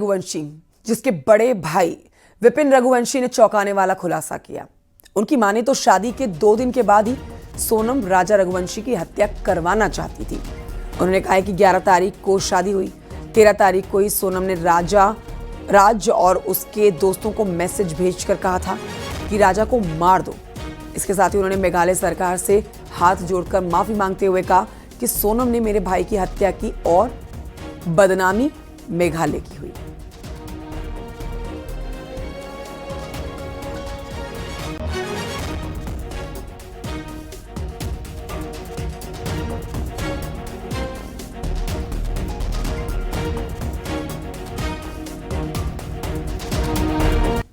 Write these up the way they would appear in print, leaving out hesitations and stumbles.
रघुवंशी, जिसके बड़े भाई विपिन रघुवंशी ने चौंकाने वाला खुलासा किया। उनकी माने तो शादी के 2 दिन के बाद ही सोनम राजा रघुवंशी की हत्या करवाना चाहती थी। उन्होंने कहा है कि 11 तारीख को शादी हुई, 13 तारीख को ही सोनम ने राज और उसके दोस्तों को मैसेज भेजकर कहा था कि राजा को मार दो। इसके साथ ही उन्होंने मेघालय सरकार से हाथ जोड़कर माफी मांगते हुए कहा कि सोनम ने मेरे भाई की हत्या की और बदनामी मेघालय की हुई।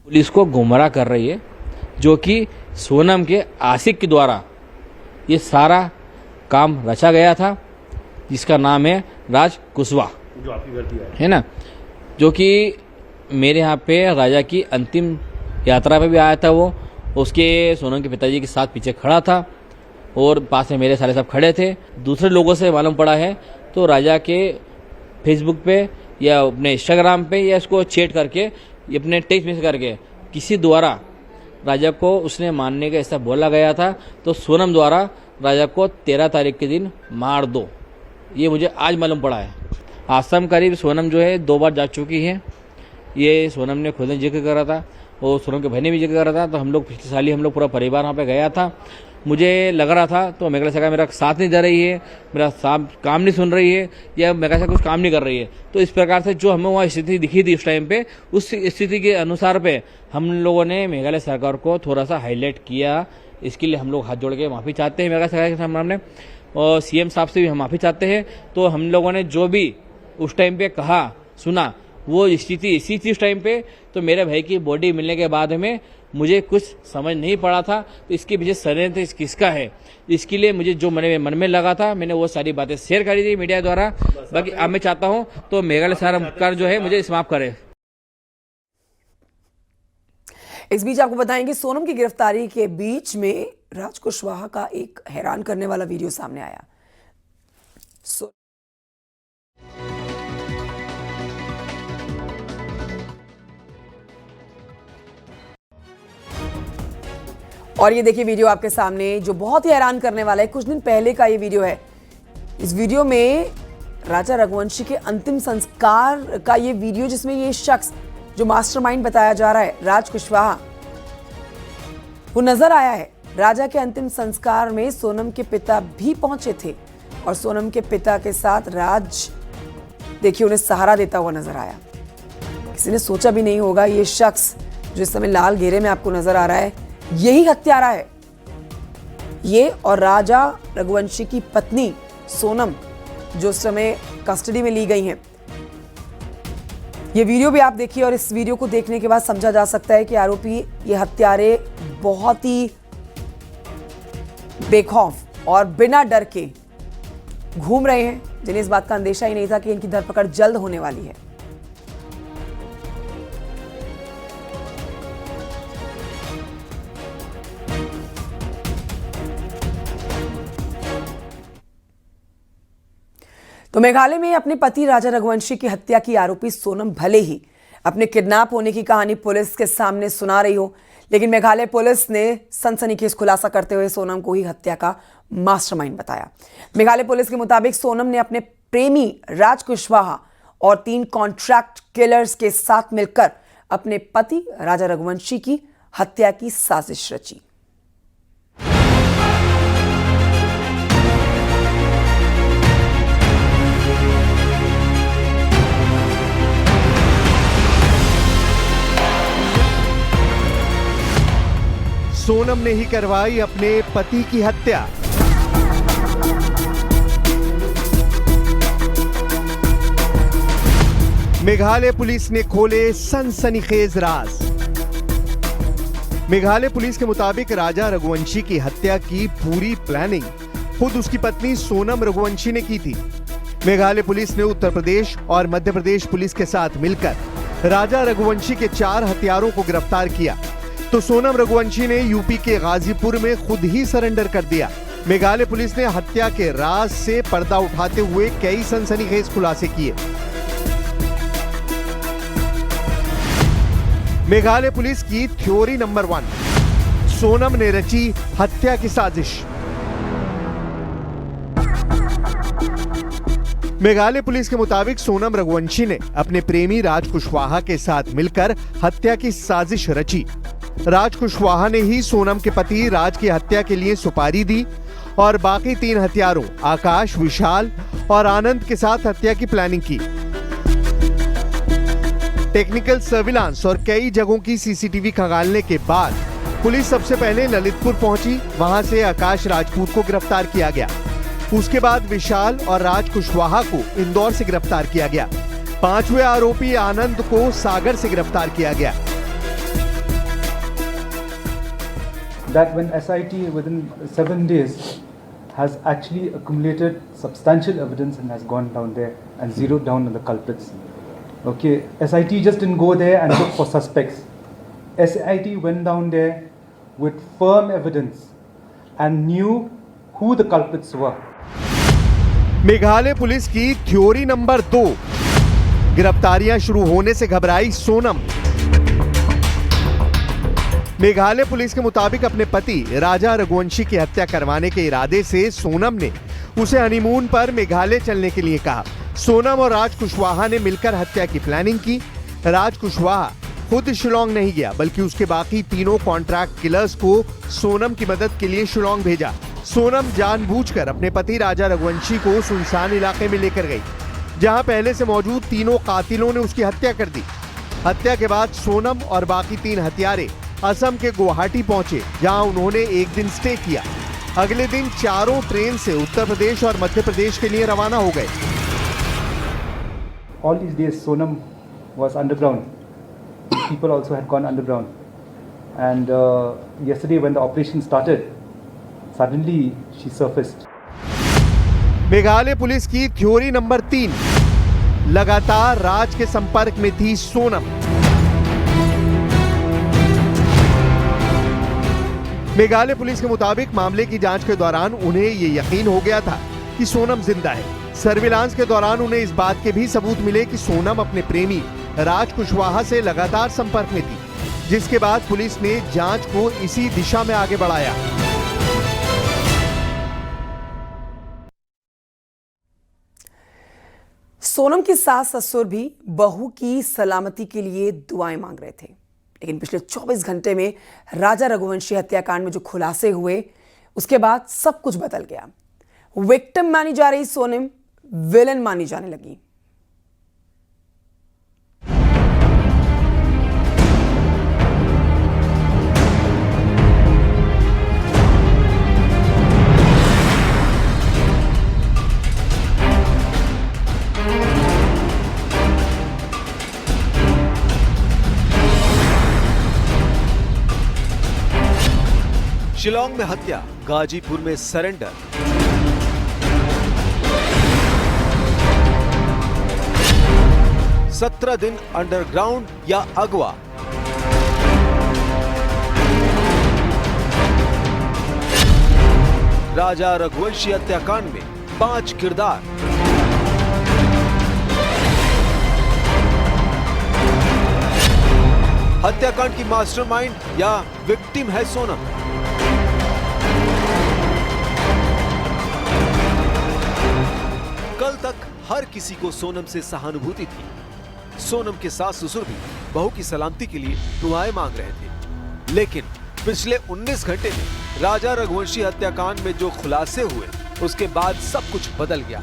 पुलिस को गुमराह कर रही है, जो कि सोनम के आशिक के द्वारा ये सारा काम रचा गया था, जिसका नाम है राज कुशवाहा, जो आपकी गलती है ना, जो कि मेरे यहाँ पे राजा की अंतिम यात्रा पे भी आया था। वो उसके सोनम के पिताजी के साथ पीछे खड़ा था और पास में मेरे सारे सब खड़े थे। दूसरे लोगों से मालूम पड़ा है तो राजा के फेसबुक पे या अपने इंस्टाग्राम पे या इसको चैट करके अपने टेक्स्ट मैसेज करके किसी द्वारा राजा को उसने मारने का ऐसा बोला गया था। तो सोनम द्वारा राजा को 13 तारीख के दिन मार दो, ये मुझे आज मालूम पड़ा है। आसम करीब सोनम जो है 2 बार जा चुकी है। ये सोनम ने खुद ने जिक्र करा था और सोनम के भाई ने भी जिक्र करा था। तो हम लोग पिछले साल ही पूरा परिवार वहाँ पे गया था। मुझे लग रहा था तो मेघालय सरकार मेरा साथ नहीं दे रही है, मेरा काम नहीं सुन रही है या मेघालय सरकार कुछ काम नहीं कर रही है। तो इस प्रकार से जो हमें वहाँ स्थिति दिखी थी उस टाइम पे, उस स्थिति के अनुसार पे हम लोगों ने मेघालय सरकार को थोड़ा सा हाईलाइट किया। इसके लिए हम लोग हाथ जोड़ के माफ़ी चाहते हैं मेघालय सरकार के सामने और सीएम साहब से भी हम माफ़ी चाहते हैं। तो हम लोगों ने जो भी उस टाइम पे कहा सुना, वो स्थिति ऐसी थी उस टाइम पे। तो मेरे भाई की बॉडी मिलने के बाद में मुझे कुछ समझ नहीं पड़ा था, तो इसके पीछे षड्यंत्र किसका है, इसके लिए मुझे जो मन में लगा था मैंने वो सारी बातें शेयर करी थी मीडिया द्वारा। बाकी अब मैं चाहता हूं तो मेघालय सरकार जो है मुझे माफ करे। इस बीच आपको बताएंगे सोनम की गिरफ्तारी के बीच में राज कुशवाहा का एक हैरान करने वाला वीडियो सामने आया। और ये देखिए वीडियो आपके सामने जो बहुत ही हैरान करने वाला है। कुछ दिन पहले का ये वीडियो है। इस वीडियो में राजा रघुवंशी के अंतिम संस्कार का ये वीडियो, जिसमें ये शख्स जो मास्टरमाइंड बताया जा रहा है राज कुशवाहा, वो नजर आया है। राजा के अंतिम संस्कार में सोनम के पिता भी पहुंचे थे और सोनम के पिता के साथ राज देखिए उन्हें सहारा देता हुआ नजर आया। किसी ने सोचा भी नहीं होगा ये शख्स जो इस समय लाल घेरे में आपको नजर आ रहा है, यही हत्यारा है। ये और राजा रघुवंशी की पत्नी सोनम जो इस समय कस्टडी में ली गई हैं। ये वीडियो भी आप देखिए और इस वीडियो को देखने के बाद समझा जा सकता है कि आरोपी ये हत्यारे बहुत ही बेखौफ और बिना डर के घूम रहे हैं, जिन्हें इस बात का अंदेशा ही नहीं था कि इनकी धरपकड़ जल्द होने वाली है। तो मेघालय में अपने पति राजा रघुवंशी की हत्या की आरोपी सोनम भले ही अपने किडनैप होने की कहानी पुलिस के सामने सुना रही हो, लेकिन मेघालय पुलिस ने सनसनीखेज खुलासा करते हुए सोनम को ही हत्या का मास्टरमाइंड बताया। मेघालय पुलिस के मुताबिक सोनम ने अपने प्रेमी राज कुशवाहा और 3 कॉन्ट्रैक्ट किलर्स के साथ मिलकर अपने पति राजा रघुवंशी की हत्या की साजिश रची। सोनम ने ही करवाई अपने पति की हत्या। मेघालय पुलिस ने खोले सनसनीखेज राज। मेघालय पुलिस के मुताबिक राजा रघुवंशी की हत्या की पूरी प्लानिंग खुद उसकी पत्नी सोनम रघुवंशी ने की थी। मेघालय पुलिस ने उत्तर प्रदेश और मध्य प्रदेश पुलिस के साथ मिलकर राजा रघुवंशी के 4 हत्यारों को गिरफ्तार किया। तो सोनम रघुवंशी ने यूपी के गाजीपुर में खुद ही सरेंडर कर दिया। मेघालय पुलिस ने हत्या के राज से पर्दा उठाते हुए कई सनसनीखेज खुलासे किए। मेघालय पुलिस की थ्योरी नंबर 1, सोनम ने रची हत्या की साजिश। मेघालय पुलिस के मुताबिक सोनम रघुवंशी ने अपने प्रेमी राज कुशवाहा के साथ मिलकर हत्या की साजिश रची। राज कुशवाहा ने ही सोनम के पति राज की हत्या के लिए सुपारी दी और बाकी 3 हत्यारों आकाश, विशाल और आनंद के साथ हत्या की प्लानिंग की। टेक्निकल सर्विलांस और कई जगहों की सीसीटीवी खंगालने के बाद पुलिस सबसे पहले ललितपुर पहुंची। वहां से आकाश राजपूत को गिरफ्तार किया गया। उसके बाद विशाल और राज कुशवाहा को इंदौर से गिरफ्तार किया गया। 5वें आरोपी आनंद को सागर से गिरफ्तार किया गया। That when SIT within 7 days has actually accumulated substantial evidence and has gone down there and zeroed down on the culprits. Okay, SIT just didn't go there and look for suspects. SIT went down there with firm evidence and knew who the culprits were. Meghalaya police की theory number 2, गिरफ्तारियां शुरू होने से घबराई Sonam. Meghalaya police के मुताबिक अपने पति राजा रघुवंशी की हत्या करवाने के इरादे से सोनम ने उसे हनीमून पर मेघालय चलने के लिए कहा। सोनम और राज कुशवाहा ने मिलकर हत्या की प्लानिंग की। राज कुशवाहा खुद शिलोंग नहीं गया, बल्कि उसके बाकी 3 कॉन्ट्रैक्ट किलर्स को सोनम की मदद के लिए शिलोंग भेजा। सोनम जानबूझकर अपने पति राजा रघुवंशी को सुनसान इलाके में लेकर गई, जहां पहले से मौजूद 3 कातिलों ने उसकी हत्या कर दी। हत्या के बाद सोनम और बाकी 3 हत्यारे असम के गुवाहाटी पहुंचे, जहां उन्होंने एक दिन स्टे किया। अगले दिन 4 ट्रेन से उत्तर प्रदेश और मध्य प्रदेश के लिए रवाना हो गए। All these days Sonam was underground. People also had gone underground. And yesterday when the operation started, suddenly she surfaced. Meghalaya police की थ्योरी नंबर 3, लगातार राज के संपर्क में थी सोनम। मेघालय पुलिस के मुताबिक मामले की जांच के दौरान उन्हें यह यकीन हो गया था कि सोनम जिंदा है। सर्विलांस के दौरान उन्हें इस बात के भी सबूत मिले कि सोनम अपने प्रेमी राज कुशवाहा से लगातार संपर्क में थी, जिसके बाद पुलिस ने जांच को इसी दिशा में आगे बढ़ाया। सोनम की सास ससुर भी बहू की सलामती के लिए दुआएं मांग रहे थे, लेकिन पिछले 24 घंटे में राजा रघुवंशी हत्याकांड में जो खुलासे हुए, उसके बाद सब कुछ बदल गया। विक्टिम मानी जा रही सोनम विलन मानी जाने लगी। शिलोंग में हत्या, गाजीपुर में सरेंडर। सत्रह दिन अंडरग्राउंड या अगवा। राजा रघुवंशी हत्याकांड में 5 किरदार। हत्याकांड की मास्टरमाइंड या विक्टिम है सोनम। कल तक हर किसी को सोनम से सहानुभूति थी। सोनम के सास ससुर भी बहू की सलामती के लिए दुआएं मांग रहे थे, लेकिन पिछले 19 घंटे में राजा रघुवंशी हत्याकांड में जो खुलासे हुए, उसके बाद सब कुछ बदल गया।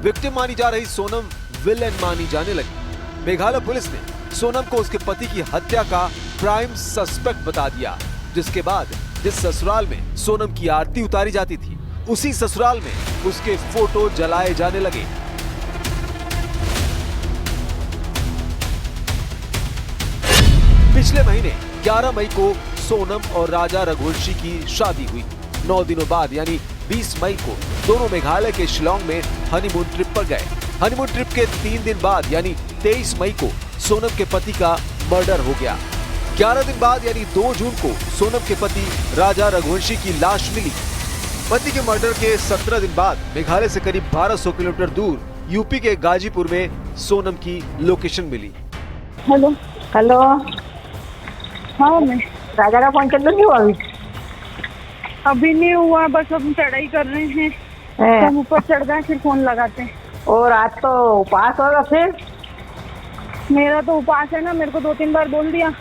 विक्टिम मानी जा रही सोनम विलेन मानी जाने लगी। मेघालय पुलिस ने सोनम को उसके पति की हत्या का प्राइम सस्पेक्ट बता दिया, जिसके बाद जिस ससुराल में सोनम की आरती उतारी जाती थी, उसी ससुराल में उसके फोटो जलाए जाने लगे। पिछले महीने 11 मई को सोनम और राजा रघुवंशी की शादी हुई। 9 दिनों बाद यानी 20 मई को दोनों मेघालय के शिलोंग में हनीमून ट्रिप पर गए। हनीमून ट्रिप के 3 दिन बाद यानी 23 मई को सोनम के पति का मर्डर हो गया। 11 दिन बाद यानी 2 जून को सोनम के पति राजा रघुवंशी की लाश मिली। पति के मर्डर के 17 दिन बाद मेघालय से करीब 1200 किलोमीटर दूर यूपी के गाजीपुर में सोनम की लोकेशन मिली। हेलो हेलो हाँ मैं राजा का फोन चल नहीं हुआ अभी नहीं हुआ, बस हम चढ़ाई कर रहे हैं, अभी हम ऊपर चढ़ गए फिर फोन लगाते हैं। और आज तो उपवास होगा फिर। मेरा तो उपास है ना, मेरे को 2-3 बार बोल दिया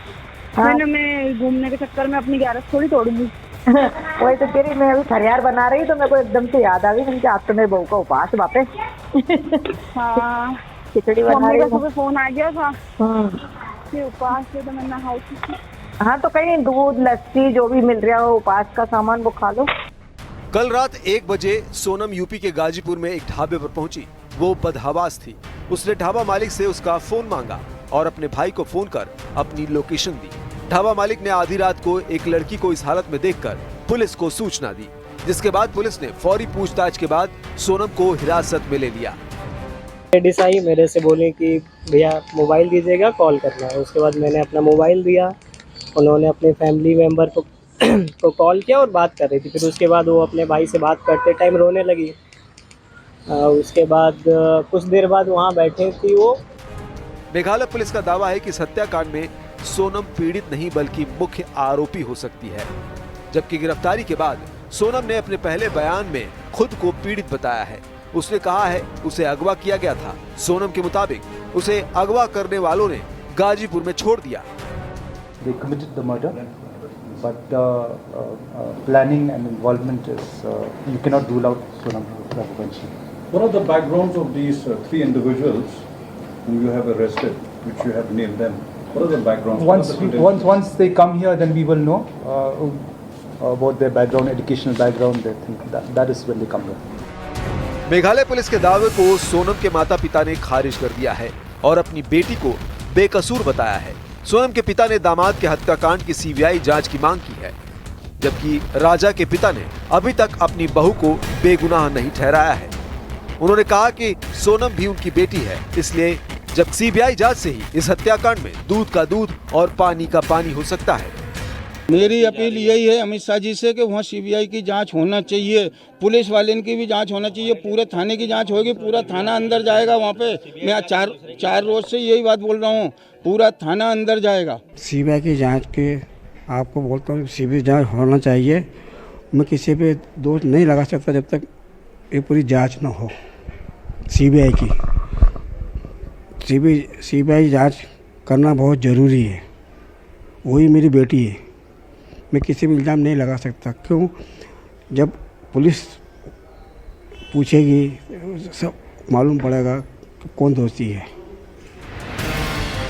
हाँ। मैं घूमने के चक्कर में अपनी 11 थोड़ी तोड़ूंगी। वही तो तेरी, मैं अभी खरियार बना रही तो मेरे को एकदम से याद आ गई कि आज तो मेरे बहू का उपवास है वापस। हाँ खिचड़ी बना मम्मी रही का हूँ। सुबह फोन आ गया था हम्म। कि उपवास है, तो मैं नहाई थी। हाँ तो कहीं दूध लस्सी जो भी मिल रहा हो उपवास का सामान वो खा लो। कल रात 1 बजे सोनम यूपी के गाजीपुर में एक ढाबे पर पहुंची। वो बदहवास थी। उसने ढाबा मालिक से उसका फोन मांगा और अपने भाई को फोन कर अपनी लोकेशन दी। ढाबा मालिक ने आधी रात को एक लड़की को इस हालत में देखकर पुलिस को सूचना दी, जिसके बाद पुलिस ने फौरी पूछताछ के बाद सोनम को हिरासत में ले लिया। लेडीज आई मेरे से बोले कि भैया मोबाइल दीजिएगा, कॉल करना है। उसके बाद मैंने अपना मोबाइल दिया, उन्होंने अपने फैमिली मेम्बर को कॉल किया और बात कर रही थी। फिर उसके बाद वो अपने भाई से बात करते टाइम रोने लगी। उसके बाद कुछ देर बाद वहाँ बैठे थी वो। मेघालय पुलिस का दावा है कि इस हत्याकांड में सोनम पीड़ित नहीं बल्कि मुख्य आरोपी हो सकती है, जबकि गिरफ्तारी के बाद सोनम ने अपने पहले बयान में खुद को पीड़ित बताया है। उसने कहा है उसे अगवा किया गया था। सोनम के मुताबिक उसे अगवा करने वालों ने गाजीपुर में छोड़ दिया। They committed the murder, but planning and involvement is you cannot rule out Sonam Raghuvanshi. What are the backgrounds of these 3 individuals whom you have arrested, which you have named them? What are the backgrounds? Once they come here, then we will know about their background, educational background. They think that is when they come here. Meghalaya police के दावे को सोनम के माता पिता ने खारिज कर दिया है और अपनी बेटी को बेकसूर बताया है। सोनम के पिता ने दामाद के हत्याकांड की सीबीआई जांच की मांग की है, जबकि राजा के पिता ने अभी तक अपनी बहू को बेगुनाह नहीं ठहराया है। उन्होंने कहा कि सोनम भी उनकी बेटी है, इसलिए जब सीबीआई जांच से ही इस हत्याकांड में दूध का दूध और पानी का पानी हो सकता है। मेरी अपील यही है अमित शाह जी से कि वहाँ सीबीआई की जांच होना चाहिए, पुलिस वाले की भी जांच होना चाहिए, पूरे थाने की जांच होगी, पूरा थाना अंदर जाएगा। वहाँ पे मैं चार रोज से यही बात बोल रहा हूँ, पूरा थाना अंदर जाएगा। सीबीआई की जांच के आपको बोलता हूँ सीबीआई जांच होना चाहिए। मैं किसी पे दोष नहीं लगा सकता जब तक ये पूरी जांच ना हो सीबीआई की। सीबीआई जांच करना बहुत ज़रूरी है। वही मेरी बेटी है, मैं किसी भी इल्ज़ाम नहीं लगा सकता। क्यों? जब पुलिस पूछेगी सब मालूम पड़ेगा कि कौन दोषी है।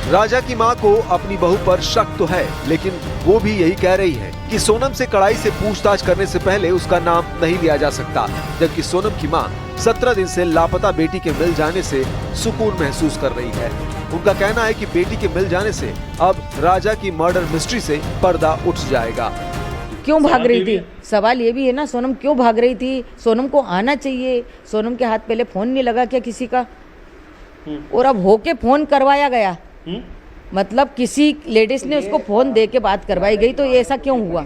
राजा की मां को अपनी बहू पर शक तो है, लेकिन वो भी यही कह रही है कि सोनम से कड़ाई से पूछताछ करने से पहले उसका नाम नहीं लिया जा सकता, जबकि सोनम की मां 17 दिन से लापता बेटी के मिल जाने से सुकून महसूस कर रही है। उनका कहना है कि बेटी के मिल जाने से अब राजा की मर्डर मिस्ट्री से पर्दा उठ जाएगा। क्यों भाग रही थी? सवाल ये भी है ना, सोनम क्यों भाग रही थी? सोनम को आना चाहिए। सोनम के हाथ पहले फोन नहीं लगा क्या किसी का? और अब होके फोन करवाया गया, मतलब किसी लेडीज ने उसको फोन दे के बात करवाई गई। तो ये ऐसा क्यों हुआ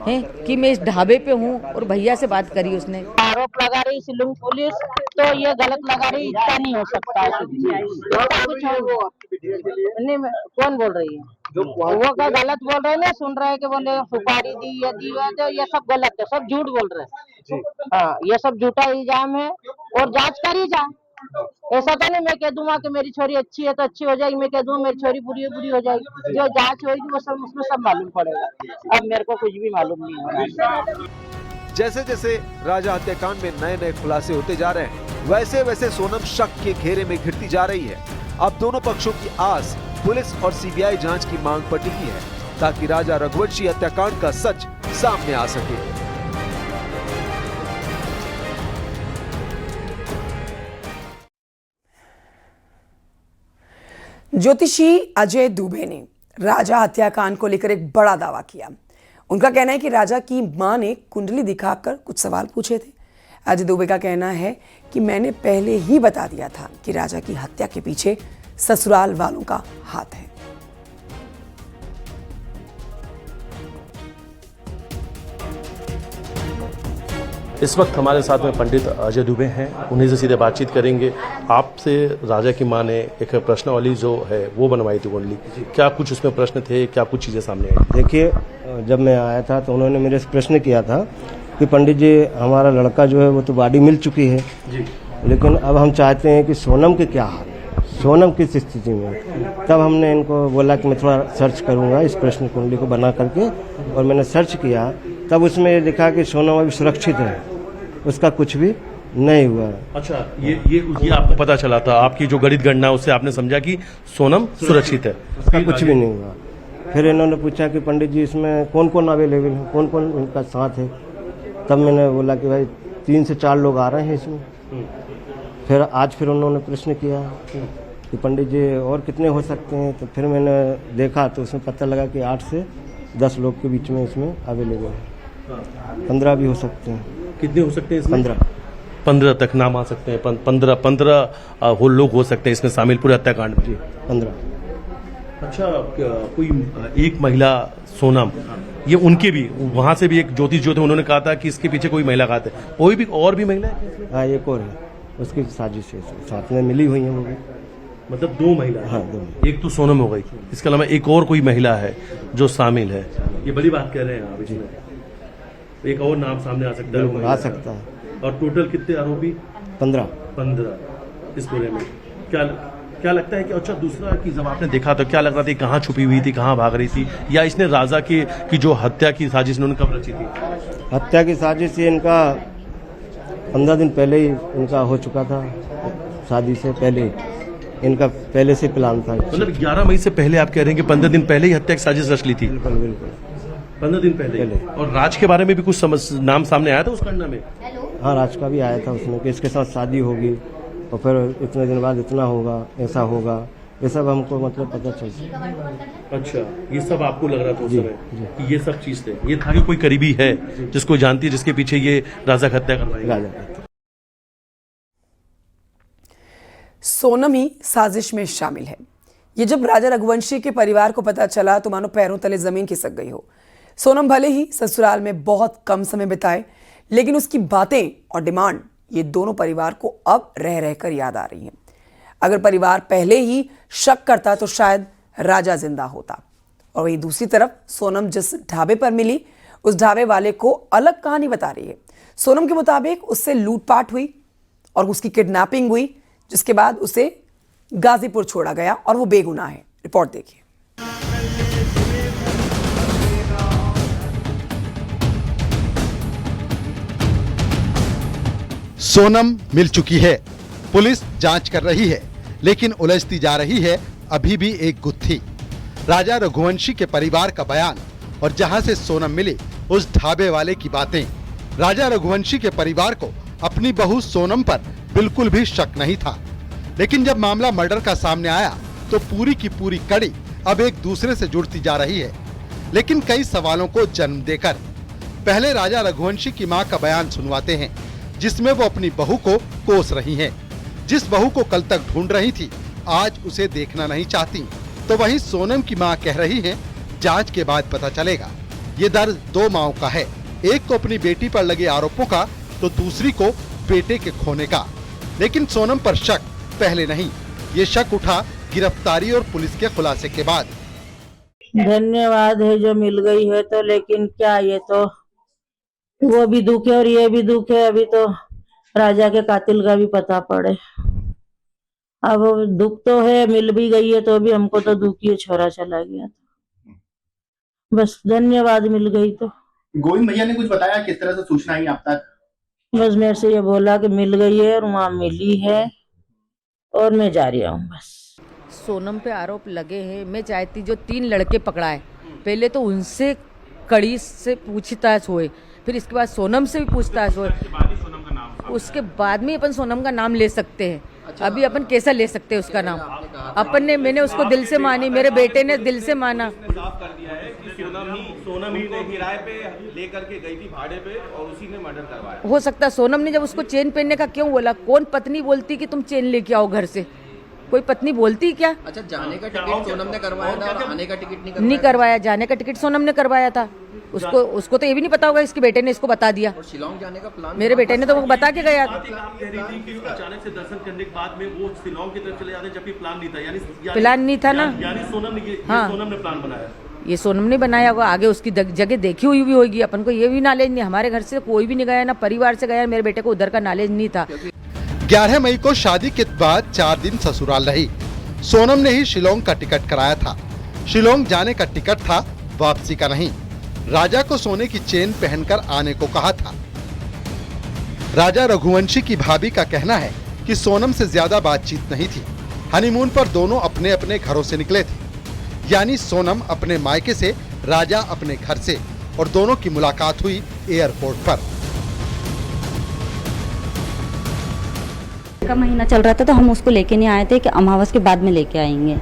है कि मैं इस ढाबे पे हूँ और भैया से बात करी उसने? आरोप लगा रही शिलंग पुलिस, तो ये गलत लगा रही, इतना नहीं हो सकता है। कुछ नहीं, कौन बोल रही है? वो क्या गलत बोल रहे हैं ना, सुन रहे हैं कि बोले सुपारी दी या दी, तो ये सब गलत है, सब झूठ बोल रहे हैं। हाँ, ये सब झूठा इल्जाम है और जांच करी जा। ऐसा तो नहीं मैं कह दूंगा कि मेरी छोरी अच्छी है तो अच्छी हो जाएगी, मैं कह दूंगा मेरी छोरी बुरी है बुरी हो जाएगी। जो जांच होगी वो सब उसमें सब मालूम पड़ेगा। अब मेरे को कुछ भी मालूम नहीं हो रहा है। जैसे जैसे राजा हत्याकांड में नए नए खुलासे होते जा रहे हैं, वैसे वैसे सोनम शक के घेरे में घिरती जा रही है। अब दोनों पक्षों की आस पुलिस और सीबीआई जांच की मांग पर टिकी है, ताकि राजा रघुवंशी हत्याकांड का सच सामने आ सके। ज्योतिषी अजय दुबे ने राजा हत्याकांड को लेकर एक बड़ा दावा किया। उनका कहना है कि राजा की मां ने कुंडली दिखाकर कुछ सवाल पूछे थे। अजय दुबे का कहना है कि मैंने पहले ही बता दिया था कि राजा की हत्या के पीछे ससुराल वालों का हाथ है। इस वक्त हमारे साथ में पंडित अजय दुबे हैं, उन्हीं से सीधे बातचीत करेंगे। आपसे राजा की माँ ने एक प्रश्नावली जो है वो बनवाई थी कुंडली, क्या कुछ उसमें प्रश्न थे, क्या कुछ चीज़ें सामने आई? देखिए, जब मैं आया था तो उन्होंने मेरे से प्रश्न किया था कि पंडित जी हमारा लड़का जो है वो तो बॉडी मिल चुकी है जी, लेकिन अब हम चाहते हैं कि सोनम के क्या हाल है, सोनम किस स्थिति में। तब हमने इनको बोला कि मैं थोड़ा सर्च करूंगा इस प्रश्न कुंडली को बना करके, और मैंने सर्च किया तब उसमें लिखा कि सोनम अभी सुरक्षित है, उसका कुछ भी नहीं हुआ। अच्छा, ये आपको पता चला था, आपकी जो गणित गणना उससे आपने समझा कि सोनम सुरक्षित है, उसका कुछ भी नहीं हुआ। फिर इन्होंने पूछा कि पंडित जी इसमें कौन कौन अवेलेबल है, कौन कौन उनका साथ है। तब मैंने बोला कि भाई 3 से 4 लोग आ रहे हैं इसमें। फिर आज उन्होंने प्रश्न किया कि पंडित जी और कितने हो सकते हैं, तो फिर मैंने देखा तो उसमें पता लगा कि 8 से 10 लोग के बीच में इसमें अवेलेबल है। 15 भी हो सकते हैं। कितने हो सकते हैं इसमें? 15 तक नाम आ सकते हैं। 15 लोग हो सकते हैं इसमें शामिल पूरे हत्याकांड में। 15। अच्छा, कोई एक महिला सोनम, ये उनके भी वहाँ से भी एक ज्योतिष जो थे उन्होंने कहा था कि इसके पीछे कोई महिला हाथ है, कोई भी और भी महिला है? हाँ, एक और है, उसकी साजिश है, साथ में मिली हुई है वो भी। मतलब 2 महिला? हाँ, 2। एक तो सोनम हो गई, इसके अलावा एक और कोई महिला है जो शामिल है, ये बड़ी बात कह रहे हैं आप इसमें। एक और नाम सामने आ सकता है? आ सकता है। और टोटल कितने आरोपी? 15 इस पूरे में। क्या लगता है कि अच्छा, दूसरा कि जब आपने देखा तो क्या लग रहा था, कहाँ छुपी हुई थी, कहाँ भाग रही थी, या इसने राजा की जो हत्या की साजिश इन्होंने कब रची थी? हत्या की साजिश इनका 15 दिन पहले ही इनका हो चुका था, शादी से पहले इनका पहले से प्लान था। मतलब 11 मई से पहले आप कह रहे हैं कि 15 दिन पहले ही हत्या की साजिश रच ली थी? बिल्कुल 15 दिन पहले। और राज के बारे में भी कुछ नाम सामने आया था उस घटना में? हाँ, राज का भी आया था उसमें कि इसके साथ शादी होगी और फिर इतने दिन बाद इतना होगा, ऐसा होगा, ये सब हमको मतलब पता चल सका। अच्छा, ये सब आपको लग रहा था उस समय कि ये सब चीज थे, ये था कि कोई करीबी है जिसको जानती है, जिसके पीछे ये राजा की हत्या करवाई? सोनम ही साजिश में शामिल है। ये जब राजा रघुवंशी के परिवार को पता चला तो मानो पैरों तले जमीन खिसक गई हो। सोनम भले ही ससुराल में बहुत कम समय बिताए, लेकिन उसकी बातें और डिमांड ये दोनों परिवार को अब रह रहकर याद आ रही हैं। अगर परिवार पहले ही शक करता तो शायद राजा जिंदा होता। और वहीं दूसरी तरफ सोनम जिस ढाबे पर मिली, उस ढाबे वाले को अलग कहानी बता रही है। सोनम के मुताबिक उससे लूटपाट हुई और उसकी किडनैपिंग हुई, जिसके बाद उसे गाजीपुर छोड़ा गया और वो बेगुनाह है। रिपोर्ट देखिए। सोनम मिल चुकी है, पुलिस जांच कर रही है, लेकिन उलझती जा रही है अभी भी एक गुत्थी। राजा रघुवंशी के परिवार का बयान और जहां से सोनम मिली उस ढाबे वाले की बातें। राजा रघुवंशी के परिवार को अपनी बहू सोनम पर बिल्कुल भी शक नहीं था, लेकिन जब मामला मर्डर का सामने आया तो पूरी की पूरी कड़ी अब एक दूसरे से जुड़ती जा रही है, लेकिन कई सवालों को जन्म देकर। पहले राजा रघुवंशी की मां का बयान सुनवाते हैं, जिसमें वो अपनी बहू को कोस रही हैं। जिस बहू को कल तक ढूंढ रही थी, आज उसे देखना नहीं चाहती। तो वहीं सोनम की मां कह रही है, जांच के बाद पता चलेगा। ये दर्द 2 माओं का है, एक को अपनी बेटी पर लगे आरोपों का तो दूसरी को बेटे के खोने का। लेकिन सोनम पर शक पहले नहीं, ये शक उठा गिरफ्तारी और पुलिस के खुलासे के बाद। धन्यवाद है जो मिल गई है, तो लेकिन क्या, ये तो वो भी दुख है और ये भी दुख है। अभी तो राजा के कातिल का भी पता पड़े। अब दुख तो है, मिल भी गई है तो भी हमको तो दुख ही, छोरा चला गया था। बस धन्यवाद, मिल गई तो। गोविंद भैया ने कुछ बताया किस तरह से सूचना आई आप तक? बस मेरे से ये बोला कि मिल गई है और वहाँ मिली है और मैं जा रही हूँ। बस सोनम पे आरोप लगे हैं। मैं चाहती जो 3 लड़के पकड़ाए, पहले तो उनसे कड़ी से पूछताछ होए, फिर इसके बाद सोनम से भी पूछताछ होए, उसके बाद में अपन सोनम का नाम ले सकते हैं। अच्छा, अभी अपन कैसा ले सकते हैं उसका नाम? अपन ने, मैंने उसको दिल से मानी, मेरे बेटे ने दिल से माना। साफ कर दिया है कि सोनम ही ने किराए पे लेकर के गई थी भाड़े पे और उसी ने मर्डर करवाया। हो सकता है सोनम ने जब उसको चेन पहनने का क्यों बोला, कौन पत्नी बोलती कि तुम चेन लेके आओ घर से? कोई पत्नी बोलती क्या? अच्छा, जाने का टिकट सोनम ने करवाया था और आने का टिकट नहीं करवाया। जाने का टिकट सोनम ने करवाया था। उसको तो ये भी नहीं पता होगा, इसके बेटे ने इसको बता दिया। और शिलोंग जाने का प्लान मेरे बेटे ने तो वो बता के गया। अचानक से दर्शन करने के बाद में वो शिलोंग की तरफ चले जाते जबकि प्लान नहीं था, यानी प्लान नहीं था ना। यानी सोनम ने प्लान बनाया। ये सोनम ने बनाया होगा, आगे उसकी जगह देखी हुई भी होगी। अपन को ये भी नॉलेज नहीं। हमारे घर से कोई भी नहीं गया, ना परिवार से गया। मेरे बेटे को उधर का नॉलेज नहीं था। 11 मई को शादी के बाद 4 दिन ससुराल रही। सोनम ने ही शिलोंग का टिकट कराया था। शिलोंग जाने का टिकट था, वापसी का नहीं। राजा को सोने की चेन पहनकर आने को कहा था। राजा रघुवंशी की भाभी का कहना है कि सोनम से ज्यादा बातचीत नहीं थी। हनीमून पर दोनों अपने अपने घरों से निकले थे, यानी सोनम अपने मायके से, राजा अपने घर से, और दोनों की मुलाकात हुई एयरपोर्ट पर। का महीना चल रहा था तो हम उसको लेके नहीं आए थे कि अमावस के बाद में लेके आएंगे,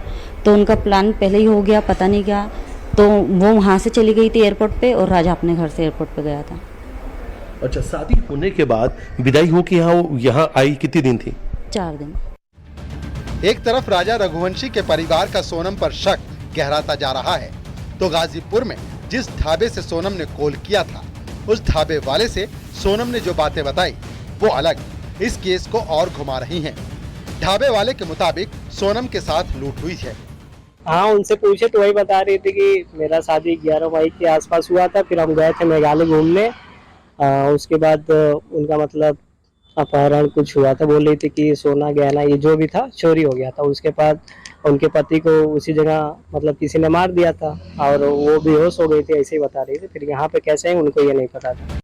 तो उनका प्लान पहले ही हो गया, पता नहीं क्या। तो वो वहाँ से चली गई थी एयरपोर्ट पे और राजा अपने घर से एयरपोर्ट पे गया था। अच्छा, शादी होने के बाद विदाई हो के यहाँ आई कितने दिन थी? 4 दिन। एक तरफ राजा रघुवंशी के परिवार का सोनम पर शक गहराता जा रहा है, तो गाजीपुर में जिस ढाबे से सोनम ने कॉल किया था, उस ढाबे वाले से सोनम ने जो बातें बताई वो अलग इस केस को और घुमा रही हैं। ढाबे वाले के मुताबिक सोनम के साथ लूट हुई है। हाँ, उनसे पूछे तो वही बता रही थी कि मेरा शादी 11 मई के आसपास हुआ था। फिर हम गए थे मेघालय घूमने। उसके बाद उनका मतलब अपहरण कुछ हुआ था। बोल रही थी कि सोना गहना ये जो भी था चोरी हो गया था। उसके बाद उनके पति को उसी जगह मतलब किसी ने मार दिया था और वो बेहोश हो गई थी, ऐसे ही बता रही थी। फिर यहाँ पे कैसे हैं उनको ये नहीं पता था।